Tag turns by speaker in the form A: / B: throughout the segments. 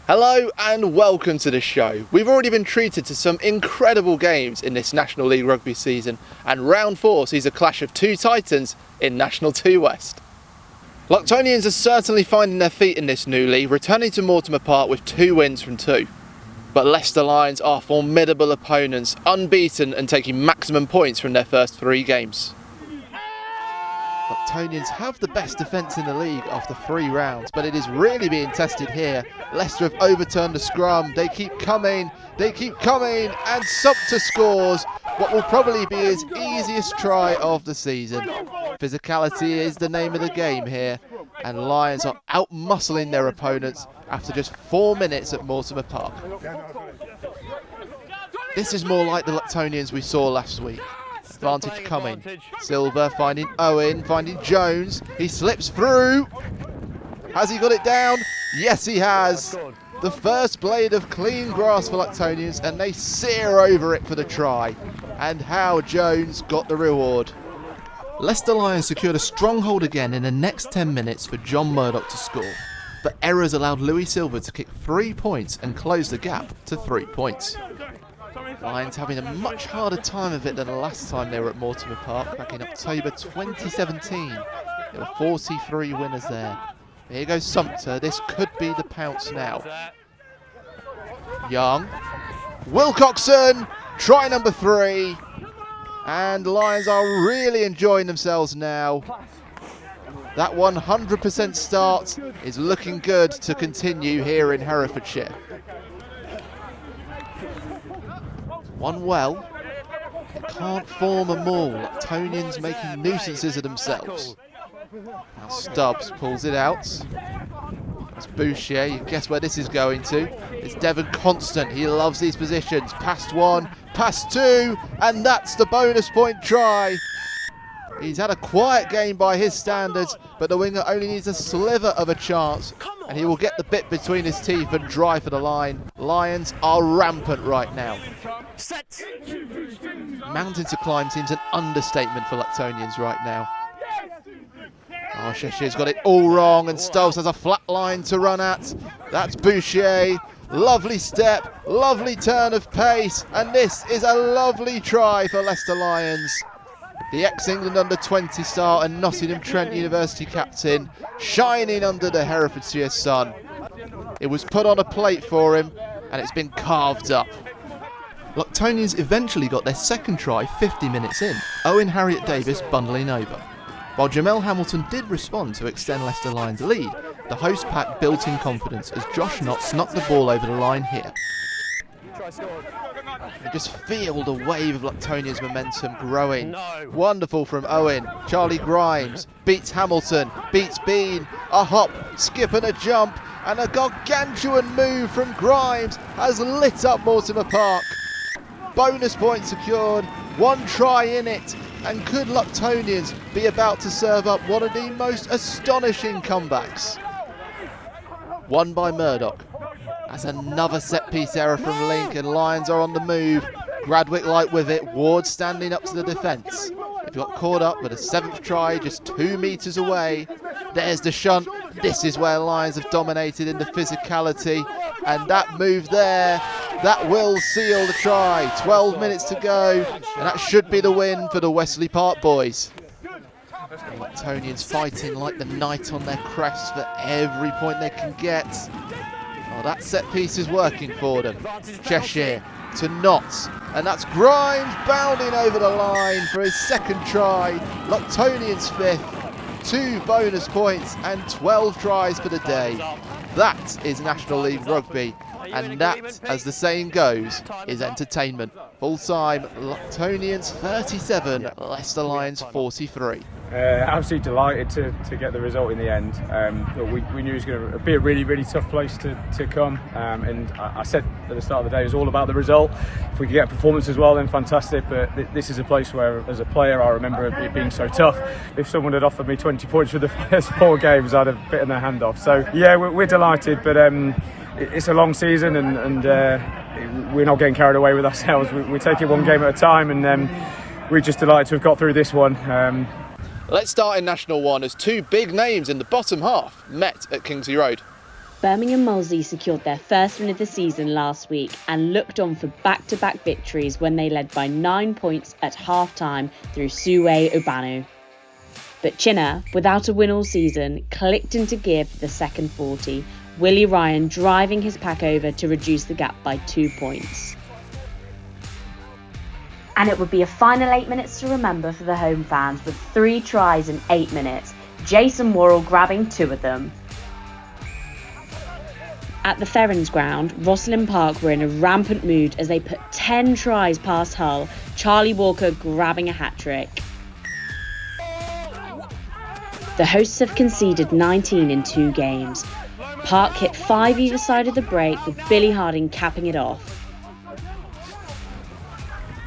A: Hello and welcome to the show. We've already been treated to some incredible games in this National League Rugby season, and round 4 sees a clash of two titans in National 2 West. Luctonians are certainly finding their feet in this new league, returning to Mortimer Park with 2 wins from 2. But Leicester Lions are formidable opponents, unbeaten and taking maximum points from their first 3 games. Luctonians have the best defence in the league after 3 rounds, but it is really being tested here. Leicester have overturned the scrum, they keep coming, and Sumpter scores what will probably be his easiest try of the season. Physicality is the name of the game here, and Lions are out-muscling their opponents after just 4 minutes at Mortimer Park. This is more like the Luctonians we saw last week. Advantage coming. Silver finding Owen, finding Jones. He slips through. Has he got it down? Yes, he has. The first blade of clean grass for Luctonians, and they sear over it for the try. And how Jones got the reward. Leicester Lions secured a stronghold again in the next 10 minutes for John Murdoch to score. But errors allowed Louis Silver to kick 3 points and close the gap to 3 points. Lions having a much harder time of it than the last time they were at Mortimer Park back in October 2017. There were 43 winners there. Here goes Sumpter. This could be the pounce now. Young. Wilcoxon. Try number 3. And Lions are really enjoying themselves now. That 100% start is looking good to continue here in Herefordshire. One well, they can't form a maul. Luctonians making nuisances of themselves. Now Stubbs pulls it out. That's Boucher. You guess where this is going to. It's Devon Constant. He loves these positions. Past 1, past 2, and that's the bonus point try. He's had a quiet game by his standards, but the winger only needs a sliver of a chance, and he will get the bit between his teeth and drive for the line. Lions are rampant right now. Mountain to climb seems an understatement for Luctonians right now. Oh, Cheshire's got it all wrong, and Stubbs has a flat line to run at. That's Boucher. Lovely step, lovely turn of pace, and this is a lovely try for Leicester Lions. The ex-England under-20 star and Nottingham Trent University captain, shining under the Herefordshire sun. It was put on a plate for him, and it's been carved up. Luctonians eventually got their second try 50 minutes in, Owen Harriet Davis bundling over. While Jamel Hamilton did respond to extend Leicester Lions' lead, the host pack built in confidence as Josh Knott snuck the ball over the line here. You just feel the wave of Luctonians' momentum growing. Wonderful from Owen. Charlie Grimes beats Hamilton, beats Bean. A hop, skip and a jump, and a gargantuan move from Grimes has lit up Mortimer Park. Bonus point secured, 1 try in it, and could Luctonians be about to serve up one of the most astonishing comebacks? Won by Murdoch. That's another set-piece error from Link, and Lions are on the move. Gradwick light with it, Ward standing up to the defence. If you got caught up with a 7th try just 2 metres away, there's the shunt. This is where Lions have dominated in the physicality, and that move there, that will seal the try. 12 minutes to go, and that should be the win for the Wesley Park boys. The Luctonians fighting like the knight on their crest for every point they can get. Oh, that set piece is working for them. Cheshire to Knott, and that's Grimes bounding over the line for his 2nd try. Luctonians 5th, 2 bonus points and 12 tries for the day. That is National League Rugby, and that, as the saying goes, is entertainment. Full time, Luctonians 37, Leicester Lions 43.
B: Absolutely delighted to get the result in the end. We knew it was going to be a really, really tough place to come, and I said at the start of the day it was all about the result. If we could get a performance as well, then fantastic, but this is a place where, as a player, I remember it being so tough. If someone had offered me 20 points for the first 4 games, I'd have bitten their hand off. So yeah, we're delighted, but it's a long season, and we're not getting carried away with ourselves. We take it 1 game at a time, and we're just delighted to have got through this one.
A: Let's start in National 1 as 2 big names in the bottom half met at Kingsley Road.
C: Birmingham Molesey secured their first win of the season last week and looked on for back-to-back victories when they led by 9 points at half-time through Suwe Obanu. But Chinna, without a win all season, clicked into gear for the second 40, Willie Ryan driving his pack over to reduce the gap by 2 points. And it would be a final 8 minutes to remember for the home fans with 3 tries in 8 minutes, Jason Worrell grabbing 2 of them. At the Ferrens ground, Rosslyn Park were in a rampant mood as they put 10 tries past Hull, Charlie Walker grabbing a hat-trick. The hosts have conceded 19 in 2 games. Park hit 5 either side of the break, with Billy Harding capping it off.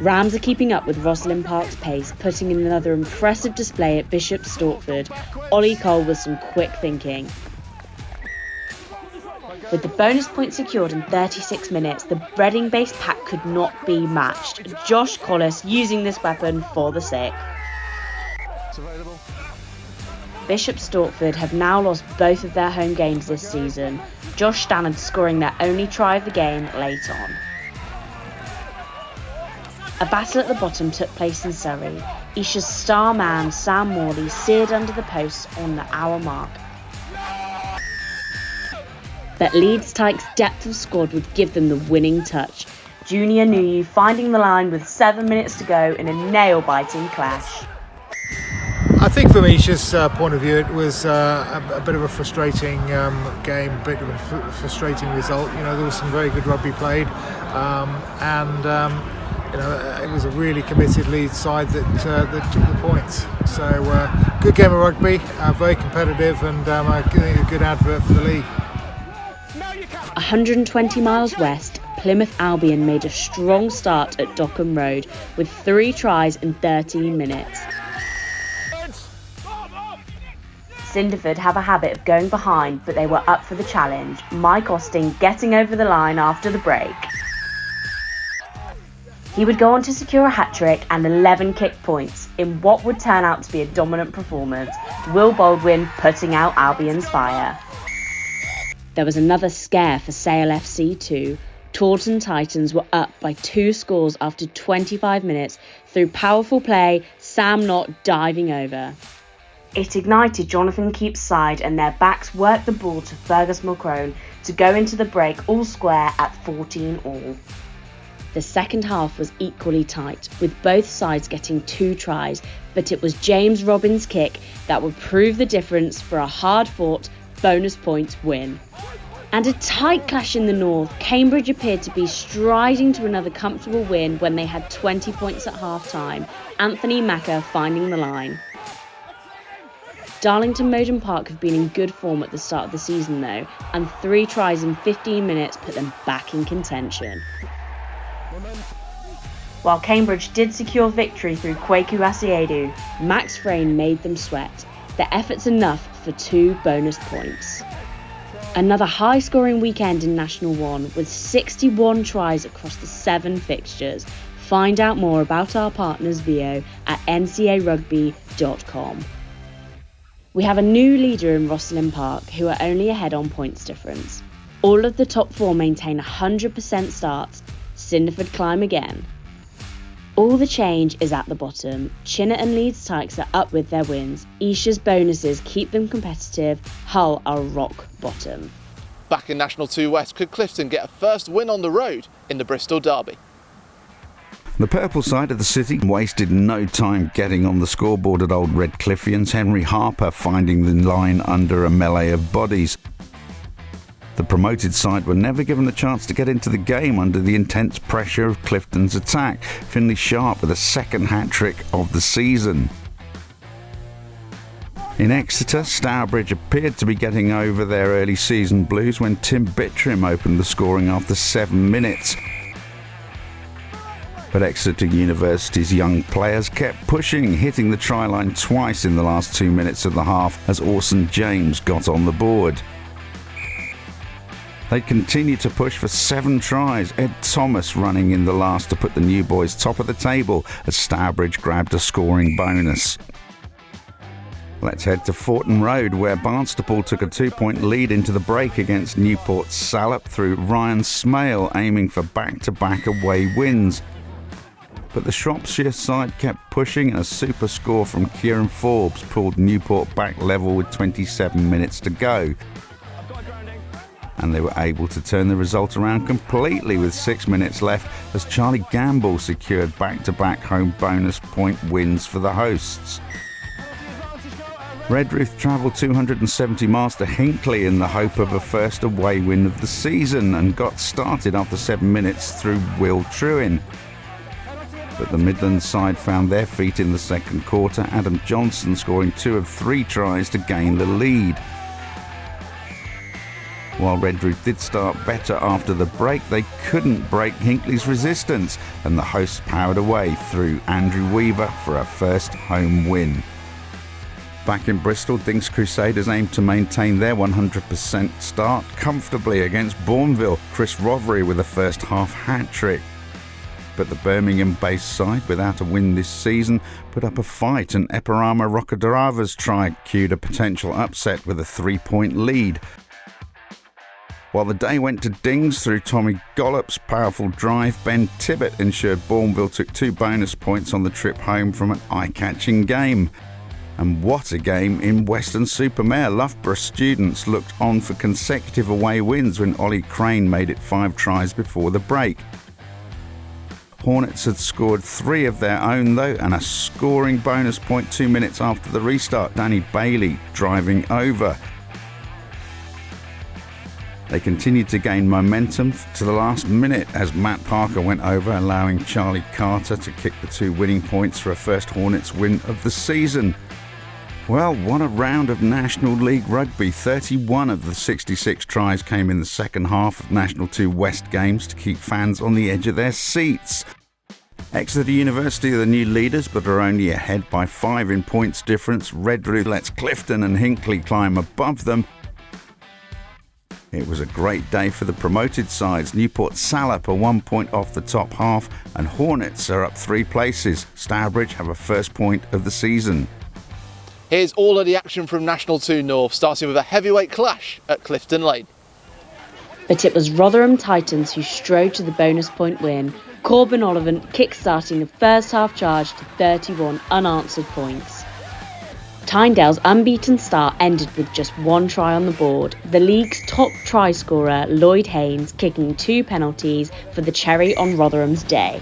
C: Rams are keeping up with Rosslyn Park's pace, putting in another impressive display at Bishop Stortford, Ollie Cole with some quick thinking. With the bonus point secured in 36 minutes, the Reading-based pack could not be matched. Josh Collis using this weapon for the 6th. Bishop Stortford have now lost both of their home games this season, Josh Stannard scoring their only try of the game late on. A battle at the bottom took place in Surrey. Isha's star man Sam Morley seared under the post on the hour mark. But Leeds Tykes' depth of squad would give them the winning touch. Junior Nuyu finding the line with 7 minutes to go in a nail-biting clash.
D: I think from Isha's point of view, it was a bit of a frustrating game, a bit of a frustrating result. You know, there was some very good rugby played, you know, it was a really committed Leeds side that took the points. So, good game of rugby, very competitive, and a good advert for the league.
C: 120 miles west, Plymouth Albion made a strong start at Dockham Road with 3 tries in 13 minutes. Cinderford have a habit of going behind, but they were up for the challenge, Mike Austin getting over the line after the break. He would go on to secure a hat-trick and 11 kick points in what would turn out to be a dominant performance, Will Baldwin putting out Albion's fire. There was another scare for Sale FC too. Taunton Titans were up by 2 scores after 25 minutes through powerful play, Sam Knott diving over. It ignited Jonathan Keep's side and their backs worked the ball to Fergus Mulcrone to go into the break all square at 14 all. The second half was equally tight, with both sides getting 2 tries, but it was James Robbins' kick that would prove the difference for a hard-fought bonus points win. And a tight clash in the north, Cambridge appeared to be striding to another comfortable win when they had 20 points at half-time, Anthony Macca finding the line. Darlington Mowden Park have been in good form at the start of the season though, and 3 tries in 15 minutes put them back in contention. While Cambridge did secure victory through Kwaku Asiedu, Max Frayne made them sweat. Their efforts enough for 2 bonus points. Another high-scoring weekend in National 1 with 61 tries across the 7 fixtures. Find out more about our partners Vio at ncarugby.com. We have a new leader in Rosslyn Park who are only ahead on points difference. All of the top 4 maintain 100% starts. Cinderford climb again. All the change is at the bottom. Chinna and Leeds Tykes are up with their wins. Isha's bonuses keep them competitive. Hull are rock bottom.
A: Back in National 2 West, could Clifton get a first win on the road in the Bristol Derby?
E: The purple side of the city wasted no time getting on the scoreboard at Old Redcliffians, Henry Harper finding the line under a melee of bodies. The promoted side were never given the chance to get into the game under the intense pressure of Clifton's attack. Finlay Sharp with a second hat-trick of the season. In Exeter, Stourbridge appeared to be getting over their early season blues when Tim Bittrim opened the scoring after 7 minutes. But Exeter University's young players kept pushing, hitting the try line twice in the last 2 minutes of the half as Orson James got on the board. They continued to push for 7 tries, Ed Thomas running in the last to put the new boys top of the table as Stourbridge grabbed a scoring bonus. Let's head to Forton Road, where Barnstaple took a 2-point lead into the break against Newport Salop through Ryan Smale, aiming for back-to-back away wins. But the Shropshire side kept pushing, and a super score from Kieran Forbes pulled Newport back level with 27 minutes to go. And they were able to turn the result around completely with 6 minutes left as Charlie Gamble secured back-to-back home bonus point wins for the hosts. Redruth travelled 270 miles to Hinckley in the hope of a first away win of the season and got started after 7 minutes through Will Trewin. But the Midlands side found their feet in the second quarter, Adam Johnson scoring 2 of 3 tries to gain the lead. While Redruth did start better after the break, they couldn't break Hinckley's resistance, and the hosts powered away through Andrew Weaver for a first home win. Back in Bristol, Dinks Crusaders aimed to maintain their 100% start comfortably against Bourneville, Chris Rothery with a first half hat-trick. But the Birmingham-based side, without a win this season, put up a fight, and Epirama Rocadrava's try cued a potential upset with a 3-point lead. While the day went to Dings through Tommy Gollop's powerful drive, Ben Tibbett ensured Bourneville took 2 bonus points on the trip home from an eye-catching game. And what a game in Weston-super-Mare. Loughborough students looked on for consecutive away wins when Ollie Crane made it 5 tries before the break. Hornets had scored 3 of their own though, and a scoring bonus point 2 minutes after the restart, Danny Bailey driving over. They continued to gain momentum to the last minute as Matt Parker went over, allowing Charlie Carter to kick the 2 winning points for a first Hornets win of the season. Well, what a round of National League rugby. 31 of the 66 tries came in the second half of National 2 West games to keep fans on the edge of their seats. Exeter University are the new leaders, but are only ahead by 5 in points difference. Redruth lets Clifton and Hinckley climb above them. It was a great day for the promoted sides. Newport Salop are 1 point off the top half, and Hornets are up 3 places. Stourbridge have a first point of the season.
A: Here's all of the action from National 2 North, starting with a heavyweight clash at Clifton Lane.
C: But it was Rotherham Titans who strode to the bonus point win, Corbin Ollivant kick-starting the first half charge to 31 unanswered points. Tyndale's unbeaten start ended with just 1 try on the board, the league's top try scorer Lloyd Haynes kicking 2 penalties for the cherry on Rotherham's day.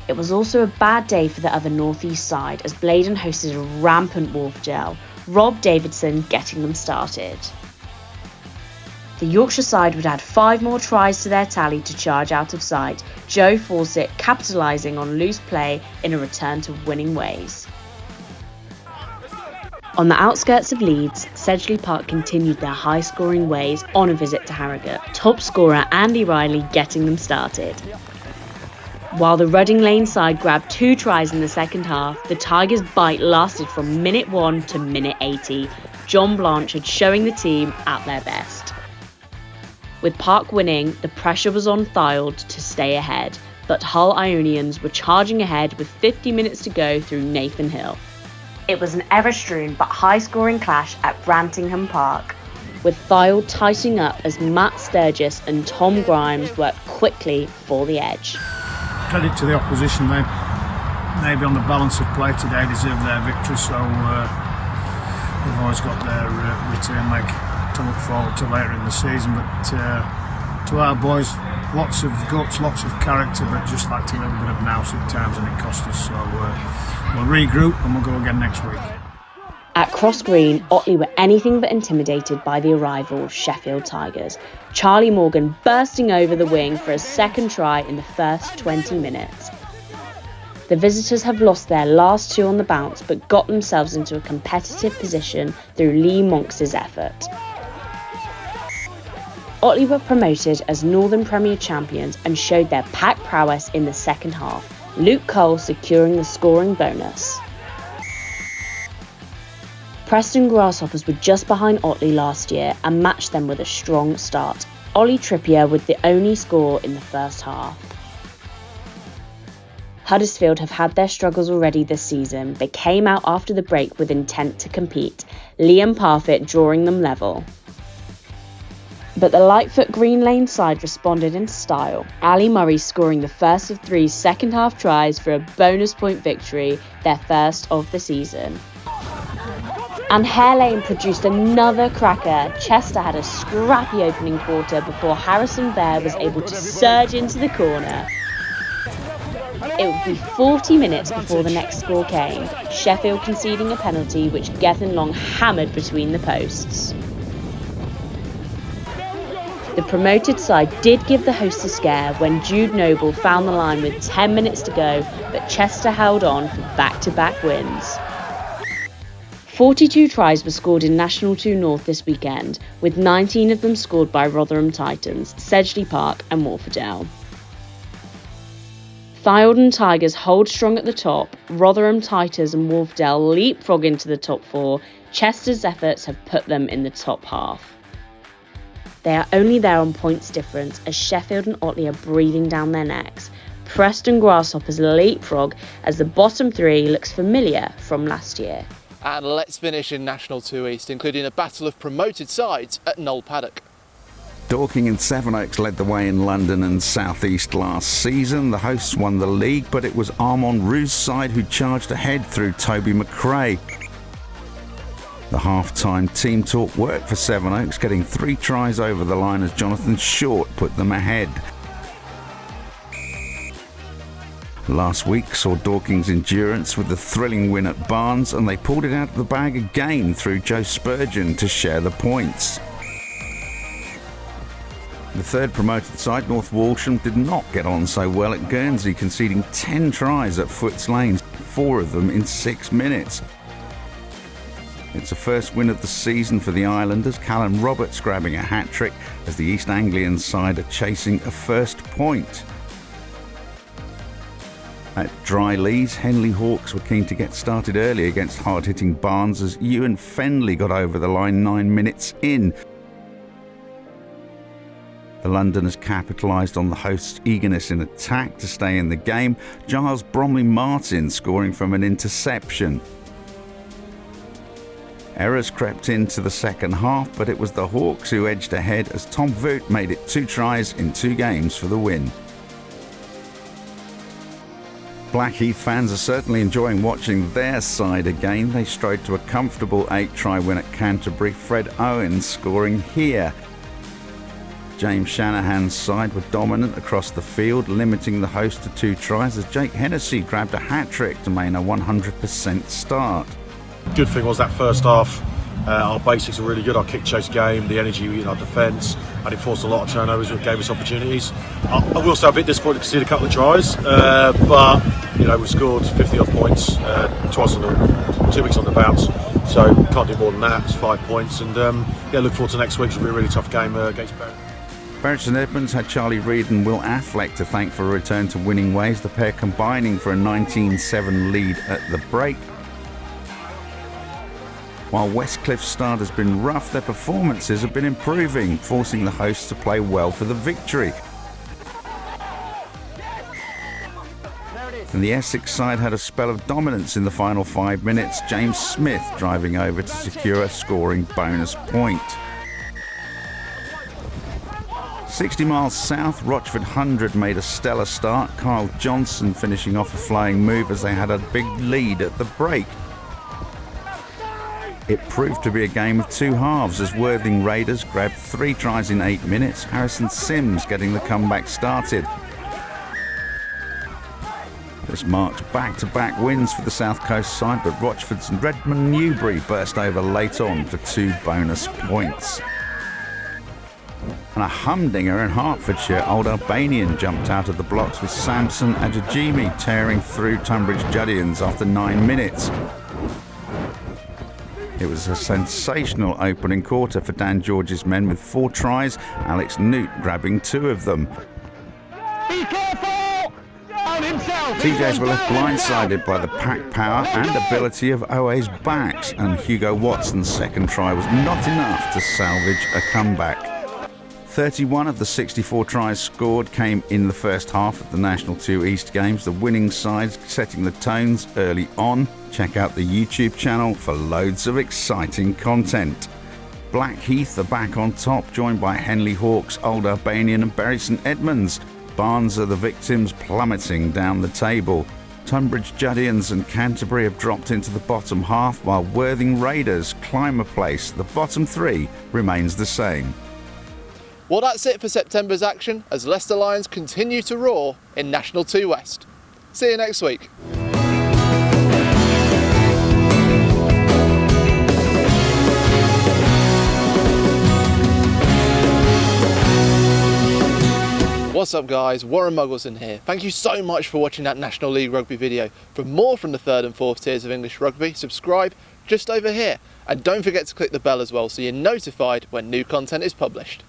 C: It was also a bad day for the other North East side as Blaydon hosted a rampant Wolf gel, Rob Davidson getting them started. The Yorkshire side would add 5 more tries to their tally to charge out of sight, Joe Fawcett capitalising on loose play in a return to winning ways. On the outskirts of Leeds, Sedgley Park continued their high-scoring ways on a visit to Harrogate, top scorer Andy Riley getting them started. While the Reading Lane side grabbed 2 tries in the second half, the Tigers' bite lasted from minute 1 to minute 80, John Blanchard showing the team at their best. With Park winning, the pressure was on Fylde to stay ahead, but Hull Ionians were charging ahead with 50 minutes to go through Nathan Hill. It was an ever-strewn but high-scoring clash at Brantingham Park, with Fylde tightening up as Matt Sturgis and Tom Grimes worked quickly for the edge.
F: Credit to the opposition, they maybe on the balance of play today deserve their victory, so they've always got their return leg to look forward to later in the season. But to our boys, lots of guts, lots of character, but just lacked a little bit of nous at times, and it cost us. So we'll regroup and we'll go again next week.
C: At Cross Green, Otley were anything but intimidated by the arrival of Sheffield Tigers, Charlie Morgan bursting over the wing for a second try in the first 20 minutes. The visitors have lost their last 2 on the bounce but got themselves into a competitive position through Lee Monks' effort. Otley were promoted as Northern Premier champions and showed their pack prowess in the second half, Luke Cole securing the scoring bonus. Preston Grasshoppers were just behind Otley last year and matched them with a strong start, Ollie Trippier with the only score in the first half. Huddersfield have had their struggles already this season. They came out after the break with intent to compete, Liam Parfitt drawing them level. But the Lightfoot Green Lane side responded in style, Ali Murray scoring the first of 3 second-half tries for a bonus point victory, their first of the season. And Hare Lane produced another cracker. Chester had a scrappy opening quarter before Harrison Bear was able to surge into the corner. It would be 40 minutes before the next score came, Sheffield conceding a penalty which Gethin Long hammered between the posts. The promoted side did give the hosts a scare when Jude Noble found the line with 10 minutes to go, but Chester held on for back-to-back wins. 42 tries were scored in National 2 North this weekend, with 19 of them scored by Rotherham Titans, Sedgley Park and Wharfedale. Fylde Tigers hold strong at the top, Rotherham Titans and Wharfedale leapfrog into the top 4, Chester's efforts have put them in the top half. They are only there on points difference as Sheffield and Otley are breathing down their necks. Preston Grasshoppers leapfrog as the bottom 3 looks familiar from last year.
A: And let's finish in National 2 East, including a battle of promoted sides at Knoll Paddock.
E: Dorking and Sevenoaks led the way in London and South East last season. The hosts won the league, but it was Armand Roux's side who charged ahead through Toby McRae. The half-time team talk worked for Sevenoaks, getting 3 tries over the line as Jonathan Short put them ahead. Last week saw Dorking's endurance with the thrilling win at Barnes, and they pulled it out of the bag again through Joe Spurgeon to share the points. The third promoted side, North Walsham, did not get on so well at Guernsey, conceding 10 tries at Foots Lanes, 4 of them in 6 minutes. It's the first win of the season for the Islanders, Callum Roberts grabbing a hat-trick as the East Anglian side are chasing a first point. At Dry Lees, Henley Hawks were keen to get started early against hard-hitting Barnes as Ewan Fenley got over the line 9 minutes in. The Londoners capitalised on the hosts' eagerness in attack to stay in the game, Giles Bromley-Martin scoring from an interception. Errors crept into the second half, but it was the Hawks who edged ahead as Tom Voot made it 2 tries in 2 games for the win. Blackheath fans are certainly enjoying watching their side again. They strode to a comfortable 8-try win at Canterbury, Fred Owens scoring here. James Shanahan's side were dominant across the field, limiting the host to 2 tries as Jake Hennessy grabbed a hat-trick to maintain a 100% start.
G: Good thing was that first half, our basics were really good. Our kick chase game, the energy in our defence, and it forced a lot of turnovers, which gave us opportunities. I will say a bit disappointed to concede a couple of tries, but we scored 50 odd points twice 2 weeks on the bounce, so can't do more than that. It's 5 points, and look forward to next week. It'll be a really tough game against Berry.
E: Berwick St Edmunds had Charlie Reid and Will Affleck to thank for a return to winning ways, the pair combining for a 19-7 lead at the break. While Westcliffe's start has been rough, their performances have been improving, forcing the hosts to play well for the victory. And the Essex side had a spell of dominance in the final 5 minutes, James Smith driving over to secure a scoring bonus point. 60 miles south, Rochford 100 made a stellar start, Kyle Johnson finishing off a flying move as they had a big lead at the break. It proved to be a game of 2 halves as Worthing Raiders grabbed 3 tries in 8 minutes, Harrison Sims getting the comeback started. This marks back-to-back wins for the South Coast side, but Rochford's Redmond Newbury burst over late on for 2 bonus points. And a humdinger in Hertfordshire, Old Albanian jumped out of the blocks with Samson Ajajimi tearing through Tonbridge Juddians after 9 minutes. It was a sensational opening quarter for Dan George's men with 4 tries, Alex Newt grabbing 2 of them.
H: Be careful! On himself!
E: TJs were left blindsided by the pack power and ability of OA's backs, and Hugo Watson's second try was not enough to salvage a comeback. 31 of the 64 tries scored came in the first half of the National 2 East games, the winning sides setting the tones early on. Check out the YouTube channel for loads of exciting content. Blackheath are back on top, joined by Henley Hawks, Old Albanian and Bury St Edmunds. Barnes are the victims, plummeting down the table. Tonbridge Juddians and Canterbury have dropped into the bottom half, while Worthing Raiders climb a place. The bottom three remains the same.
A: Well, that's it for September's action as Leicester Lions continue to roar in National 2 West. See you next week. What's up guys, Warren Muggleton here. Thank you so much for watching that National League Rugby video. For more from the 3rd and 4th tiers of English Rugby, subscribe just over here. And don't forget to click the bell as well so you're notified when new content is published.